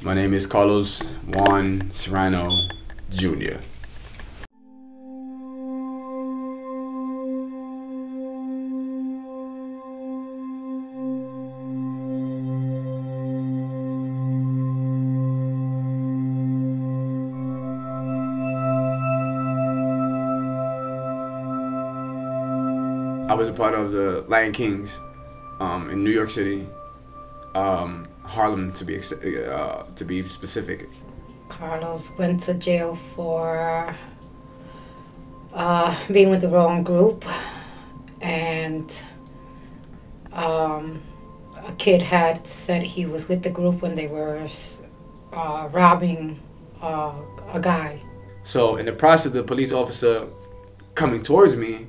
My name is Carlos Juan Serrano, Jr. I was a part of the Lion Kings in New York City, Harlem to be specific. Carlos went to jail for being with the wrong group, and a kid had said he was with the group when they were robbing a guy. So in the process of the police officer coming towards me,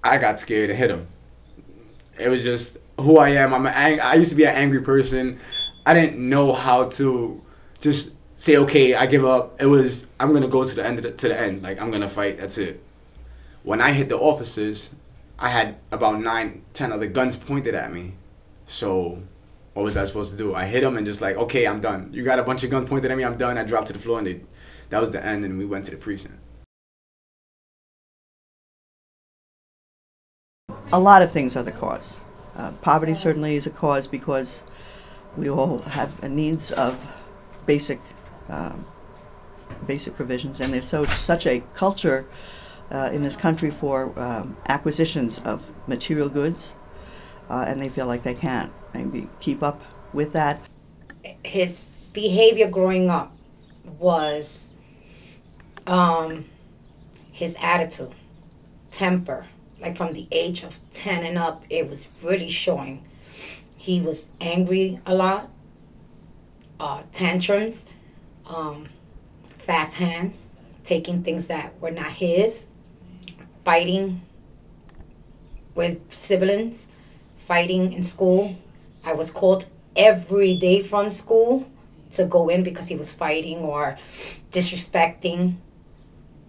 I got scared and hit him. It was just who I am. I used to be an angry person. I didn't know how to just say, okay, I give up. It was, I'm gonna go to the end. Like, I'm gonna fight. That's it. When I hit the officers, I had about 9, 10 other guns pointed at me. So what was I supposed to do? I hit them and just like, okay, I'm done. You got a bunch of guns pointed at me. I'm done. I dropped to the floor, and that was the end. And we went to the precinct. A lot of things are the cause. Poverty certainly is a cause because we all have needs of basic provisions, and there's such a culture in this country for acquisitions of material goods, and they feel like they can't maybe keep up with that. His behavior growing up was his attitude, temper. Like from the age of 10 and up, it was really showing. He was angry a lot, tantrums, fast hands, taking things that were not his, fighting with siblings, fighting in school. I was called every day from school to go in because he was fighting or disrespecting.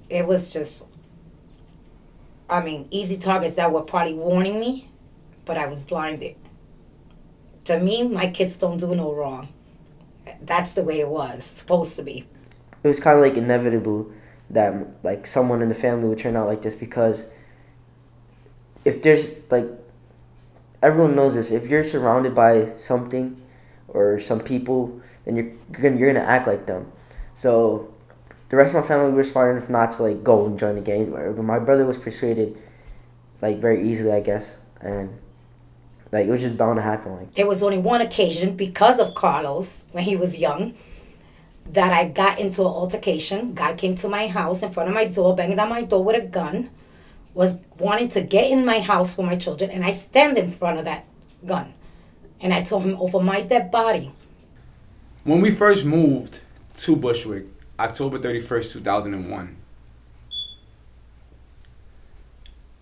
It was just, I mean, easy targets that were probably warning me, but I was blinded. To me, my kids don't do no wrong. That's the way it was supposed to be. It was kind of like inevitable that like someone in the family would turn out like this, because if there's like, everyone knows this, if you're surrounded by something or some people, then you're gonna act like them. So the rest of my family were smart enough not to like go and join the gang, but my brother was persuaded like very easily, I guess, and like it was just bound to happen. Like, there was only one occasion because of Carlos when he was young that I got into an altercation. Guy came to my house in front of my door, banging on my door with a gun, was wanting to get in my house for my children, and I stand in front of that gun, and I told him over my dead body. When we first moved to Bushwick, October 31st, 2001.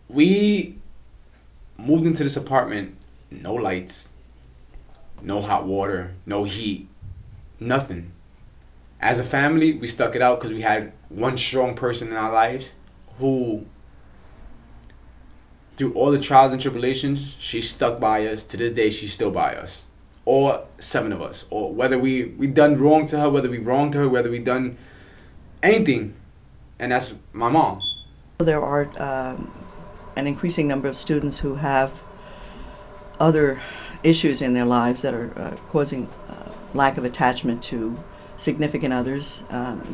We moved into this apartment, no lights, no hot water, no heat, nothing. As a family, we stuck it out because we had one strong person in our lives who, through all the trials and tribulations, she stuck by us. To this day, she's still by us. Or 7 of us, or whether we done wrong to her, whether we wronged her, whether we done anything, and that's my mom. There are an increasing number of students who have other issues in their lives that are causing lack of attachment to significant others.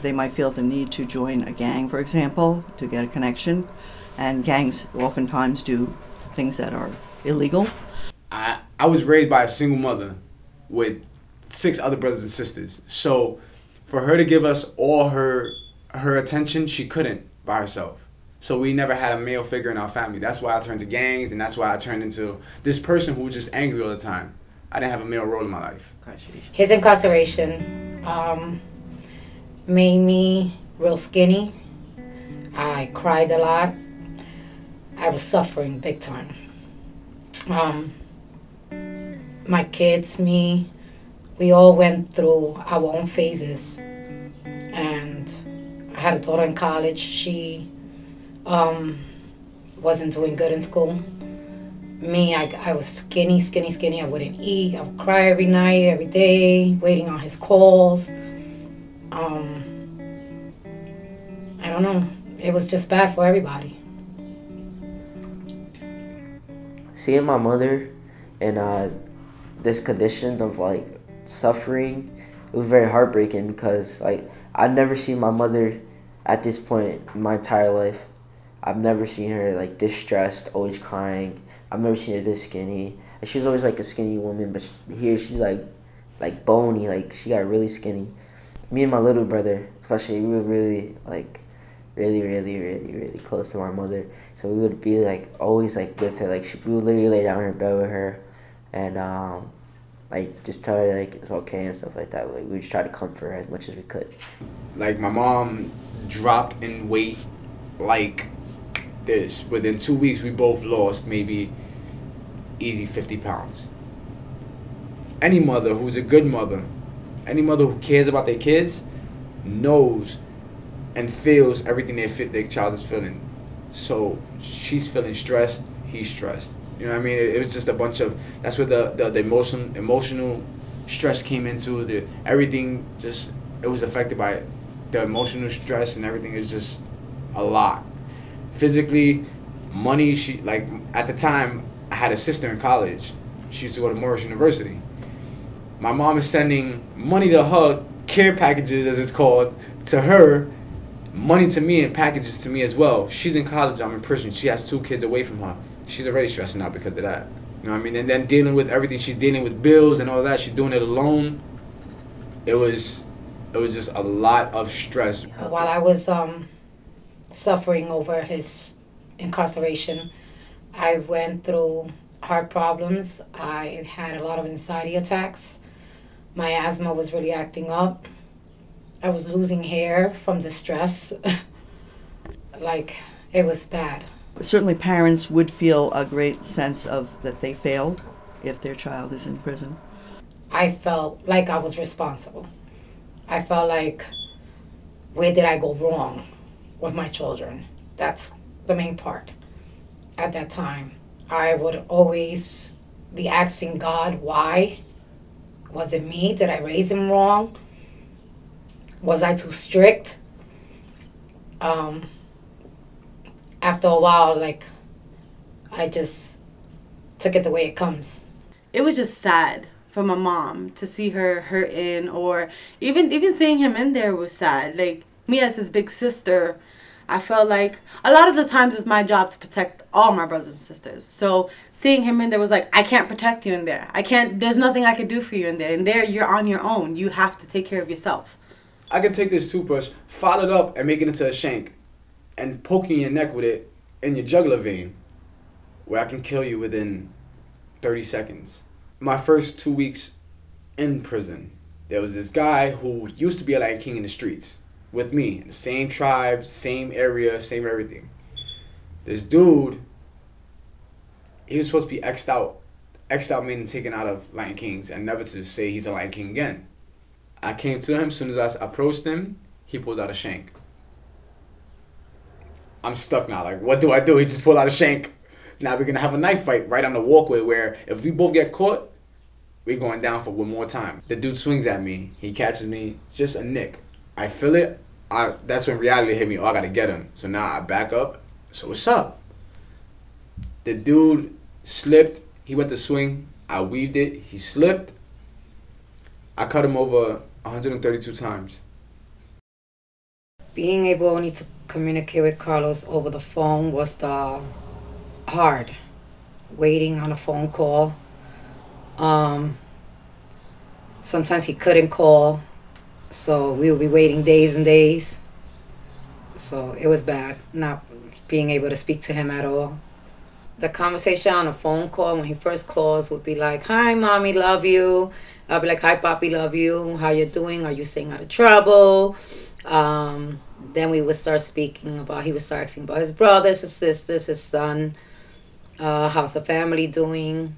They might feel the need to join a gang, for example, to get a connection, and gangs oftentimes do things that are illegal. I was raised by a single mother with 6 other brothers and sisters. So for her to give us all her attention, she couldn't by herself. So we never had a male figure in our family. That's why I turned to gangs, and that's why I turned into this person who was just angry all the time. I didn't have a male role in my life. His incarceration made me real skinny. I cried a lot. I was suffering big time. My kids, me, we all went through our own phases. And I had a daughter in college. She wasn't doing good in school. Me, I was skinny, skinny, skinny. I wouldn't eat. I would cry every night, every day, waiting on his calls. I don't know. It was just bad for everybody. Seeing my mother in this condition of like suffering, it was very heartbreaking because like I've never seen my mother at this point in my entire life. I've never seen her like distressed, always crying. I've never seen her this skinny. And she was always like a skinny woman, but here she's like bony, like she got really skinny. Me and my little brother, especially, we were really like really close to my mother. So we would be like always like with her, like we would literally lay down in her bed with her, and like just tell her like it's okay and stuff like that. Like we would just try to comfort her as much as we could. Like my mom dropped in weight like this. Within 2 weeks, we both lost maybe easy 50 pounds. Any mother who's a good mother, any mother who cares about their kids, knows and feels everything their child is feeling. So she's feeling stressed, he's stressed. You know what I mean? It was just a bunch of, that's where the emotional stress came into. Everything just, it was affected by the emotional stress and everything. It was just a lot. Physically, money, like at the time, I had a sister in college. She used to go to Morris University. My mom is sending money to her, care packages as it's called, to her, money to me and packages to me as well. She's in college, I'm in prison. She has 2 kids away from her. She's already stressing out because of that. You know what I mean? And then dealing with everything, she's dealing with bills and all that. She's doing it alone. It was just a lot of stress. While I was suffering over his incarceration, I went through heart problems. I had a lot of anxiety attacks. My asthma was really acting up. I was losing hair from the stress. Like, it was bad. Certainly parents would feel a great sense of that they failed if their child is in prison. I felt like I was responsible. I felt like, where did I go wrong with my children? That's the main part. At that time, I would always be asking God, why? Was it me? Did I raise him wrong? Was I too strict? After a while, like, I just took it the way it comes. It was just sad for my mom to see her hurting, or even seeing him in there was sad. Like, me as his big sister, I felt like a lot of the times it's my job to protect all my brothers and sisters. So seeing him in there was like, I can't protect you in there. There's nothing I can do for you in there. In there, you're on your own. You have to take care of yourself. I can take this toothbrush, file it up, and make it into a shank, and poking your neck with it in your jugular vein, where I can kill you within 30 seconds. My first 2 weeks in prison, there was this guy who used to be a Lion King in the streets with me, the same tribe, same area, same everything. This dude, he was supposed to be X'd out meaning taken out of Lion Kings, and never to say he's a Lion King again. I came to him, as soon as I approached him, he pulled out a shank. I'm stuck now, like, what do I do? He just pulled out a shank. Now we're gonna have a knife fight right on the walkway where if we both get caught, we're going down for one more time. The dude swings at me, he catches me, just a nick. I feel it, that's when reality hit me, oh, I gotta get him. So now I back up, so what's up? The dude slipped, he went to swing, I weaved it, he slipped. I cut him over 132 times. Being able only to communicate with Carlos over the phone was hard. Waiting on a phone call. Sometimes he couldn't call, so we would be waiting days and days. So it was bad, not being able to speak to him at all. The conversation on a phone call when he first calls would be like, hi, mommy, love you. I'll be like, hi, papi, love you. How you doing? Are you staying out of trouble? Then we would start speaking about, he would start asking about his brothers, his sisters, his son. How's the family doing?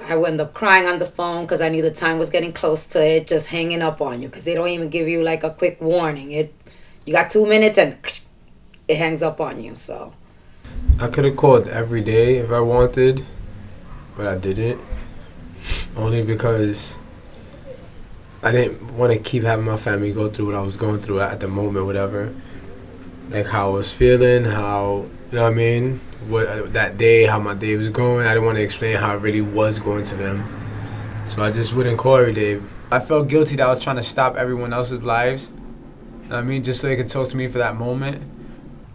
I would end up crying on the phone because I knew the time was getting close to it, just hanging up on you, because they don't even give you like a quick warning. You got 2 minutes and it hangs up on you. So I could have called every day if I wanted, but I didn't. Only because I didn't want to keep having my family go through what I was going through at the moment, whatever. Like how I was feeling, how, you know what I mean? What that day, how my day was going. I didn't want to explain how it really was going to them. So I just wouldn't call every day. I felt guilty that I was trying to stop everyone else's lives. You know what I mean? Just so they could talk to me for that moment.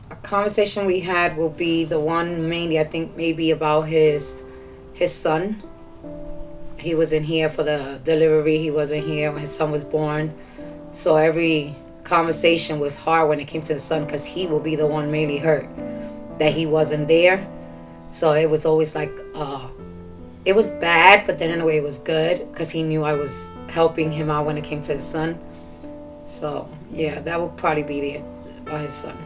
A conversation we had will be the one mainly, I think, maybe about his son. He wasn't here for the delivery. He wasn't here when his son was born. So every conversation was hard when it came to the son, because he will be the one mainly hurt that he wasn't there. So it was always like, it was bad, but then in a way it was good, because he knew I was helping him out when it came to his son. So yeah, that would probably be it about his son.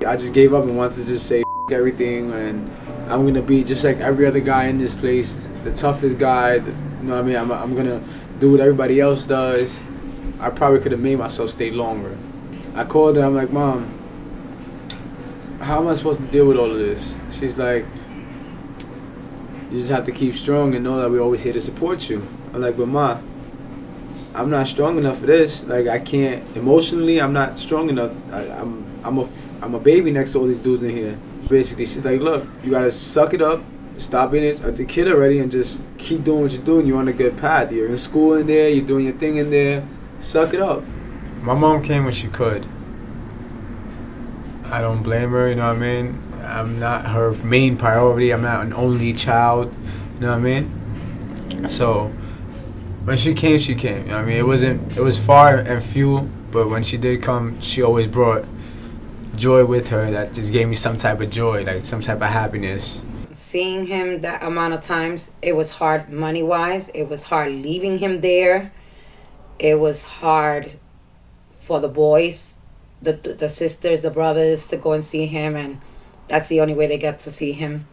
I just gave up and wanted to just say everything, and I'm gonna be just like every other guy in this place, the toughest guy. You know what I mean? I'm gonna do what everybody else does. I probably could have made myself stay longer. I called her. I'm like, Mom, how am I supposed to deal with all of this? She's like, you just have to keep strong and know that we're always here to support you. I'm like, but Ma, I'm not strong enough for this. Like, I can't emotionally. I'm not strong enough. I'm a baby next to all these dudes in here. Basically, she's like, look, you gotta suck it up, stop being a kid already, and just keep doing what you're doing. You're on a good path. You're in school in there. You're doing your thing in there. Suck it up. My mom came when she could. I don't blame her, you know what I mean? I'm not her main priority. I'm not an only child, you know what I mean? So when she came, she came. You know what I mean? It was far and few, but when she did come, she always brought joy with her that just gave me some type of joy, like some type of happiness. Seeing him that amount of times, it was hard money-wise. It was hard leaving him there. It was hard for the boys, the sisters, the brothers, to go and see him, and that's the only way they got to see him.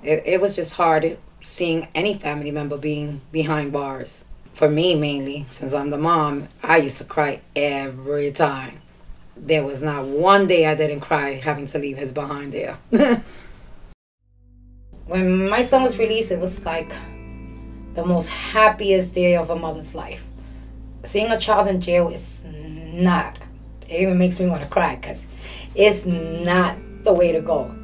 It was just hard seeing any family member being behind bars. For me, mainly, since I'm the mom, I used to cry every time. There was not one day I didn't cry having to leave his behind there. When my son was released, it was like the most happiest day of a mother's life. Seeing a child in jail is not, it even makes me want to cry, because it's not the way to go.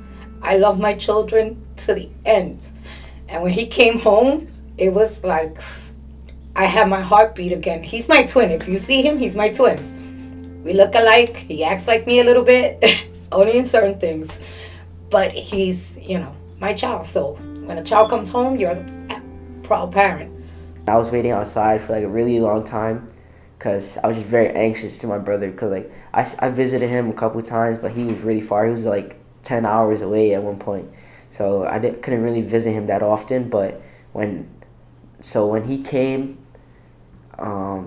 I love my children to the end. And when he came home, it was like I had my heartbeat again. He's my twin. If you see him, he's my twin. We look alike. He acts like me a little bit, only in certain things. But he's, you know, my child. So when a child comes home, you're a proud parent. I was waiting outside for like a really long time because I was just very anxious to my brother, because like I visited him a couple times, but he was really far. He was like 10 hours away at one point. So I couldn't really visit him that often. But when he came, I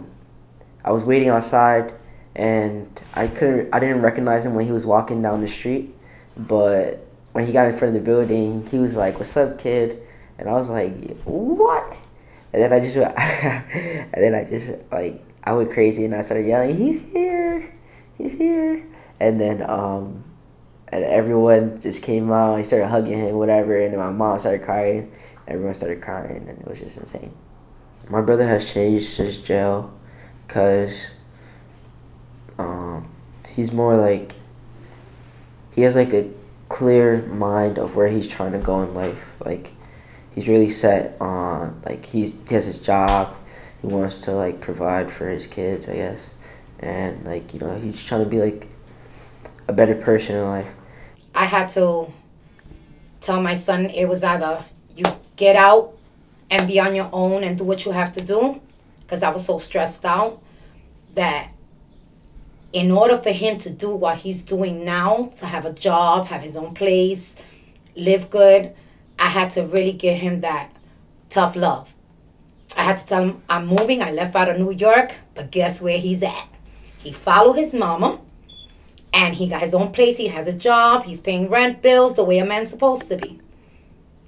was waiting outside, and I didn't recognize him when he was walking down the street. But when he got in front of the building, he was like, "What's up, kid?" And I was like, "What?" And then I just like, I went crazy, and I started yelling, "He's here! He's here!" And then and everyone just came out and started hugging him, whatever. And then my mom started crying. Everyone started crying, and it was just insane. My brother has changed since jail, because he's more like, he has like a clear mind of where he's trying to go in life. Like, he's really set on, like, he has his job. He wants to like provide for his kids, I guess. And like, you know, he's trying to be like a better person in life. I had to tell my son it was either you get out and be on your own and do what you have to do, because I was so stressed out that in order for him to do what he's doing now, to have a job, have his own place, live good, I had to really give him that tough love. I had to tell him, I'm moving. I left out of New York, but guess where he's at? He followed his mama, and he got his own place. He has a job. He's paying rent, bills, the way a man's supposed to be.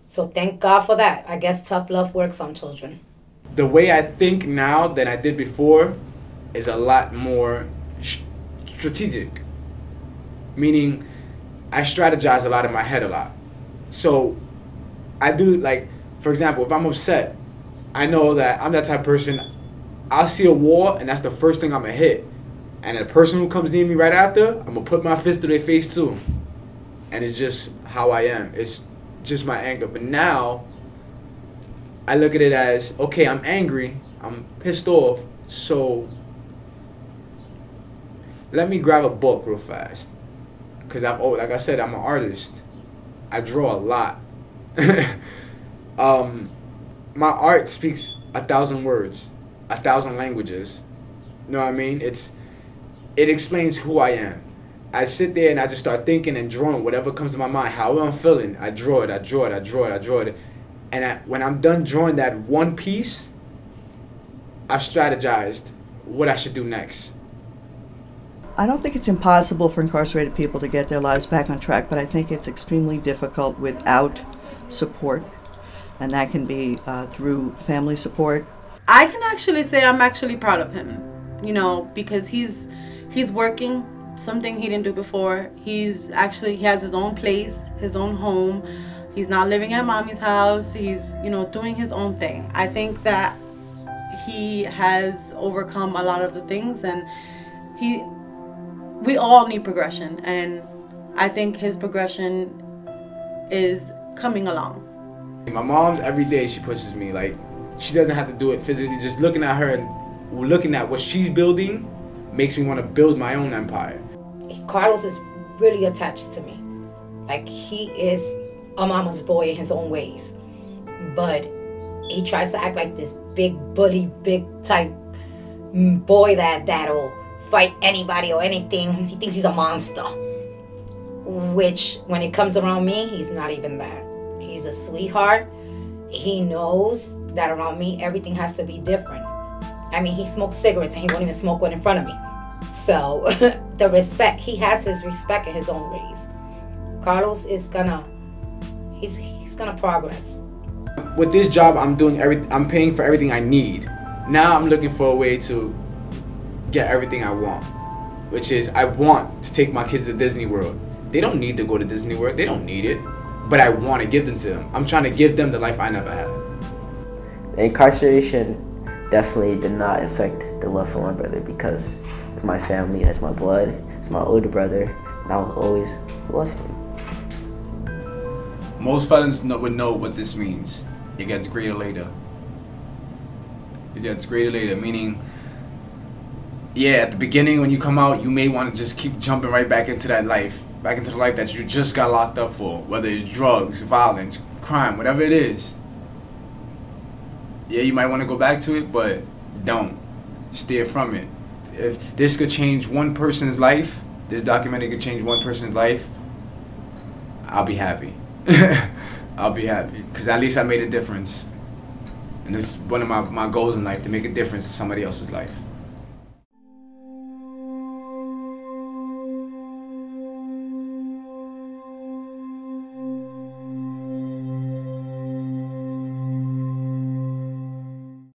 So thank God for that. I guess tough love works on children. The way I think now than I did before is a lot more strategic. Meaning, I strategize a lot in my head a lot. So I do, like, for example, if I'm upset, I know that I'm that type of person. I'll see a wall, and that's the first thing I'm gonna hit. And the person who comes near me right after, I'm gonna put my fist to their face too. And it's just how I am. It's just my anger. But now, I look at it as, okay, I'm angry, I'm pissed off, so let me grab a book real fast. Because like I said, I'm an artist. I draw a lot. My art speaks 1,000 words, 1,000 languages. You know what I mean? It explains who I am. I sit there and I just start thinking and drawing whatever comes to my mind, how I'm feeling. I draw it, I draw it, I draw it, I draw it. And when I'm done drawing that one piece, I've strategized what I should do next. I don't think it's impossible for incarcerated people to get their lives back on track, but I think it's extremely difficult without support, and that can be through family support. I can actually say I'm actually proud of him, you know, because he's working, something he didn't do before. He has his own place, his own home. He's not living at mommy's house. He's, you know, doing his own thing. I think that he has overcome a lot of the things, and we all need progression, and I think his progression is coming along. My mom's, every day she pushes me. Like, she doesn't have to do it physically. Just looking at her and looking at what she's building makes me want to build my own empire. Carlos is really attached to me. Like, he is a mama's boy in his own ways. But he tries to act like this big bully, big type boy that'll fight anybody or anything. He thinks he's a monster. Which, when it comes around me, he's not even that. He's a sweetheart. He knows that around me, everything has to be different. I mean, he smokes cigarettes and he won't even smoke one in front of me. So, the respect, he has his respect in his own ways. Carlos is he's gonna progress. With this job, I'm paying for everything I need. Now I'm looking for a way to get everything I want, which is I want to take my kids to Disney World. They don't need to go to Disney World. They don't need it, but I want to give them to them. I'm trying to give them the life I never had. The incarceration definitely did not affect the love for my brother, because it's my family, it's my blood, it's my older brother, and I will always love him. Most felons would know what this means. It gets greater later. It gets greater later, meaning, yeah, at the beginning when you come out, you may want to just keep jumping right back into that life, back into the life that you just got locked up for, whether it's drugs, violence, crime, whatever it is. Yeah, you might want to go back to it, but don't. Steer from it. If this could change one person's life, this documentary could change one person's life, I'll be happy. I'll be happy, because at least I made a difference. And it's one of my goals in life, to make a difference in somebody else's life.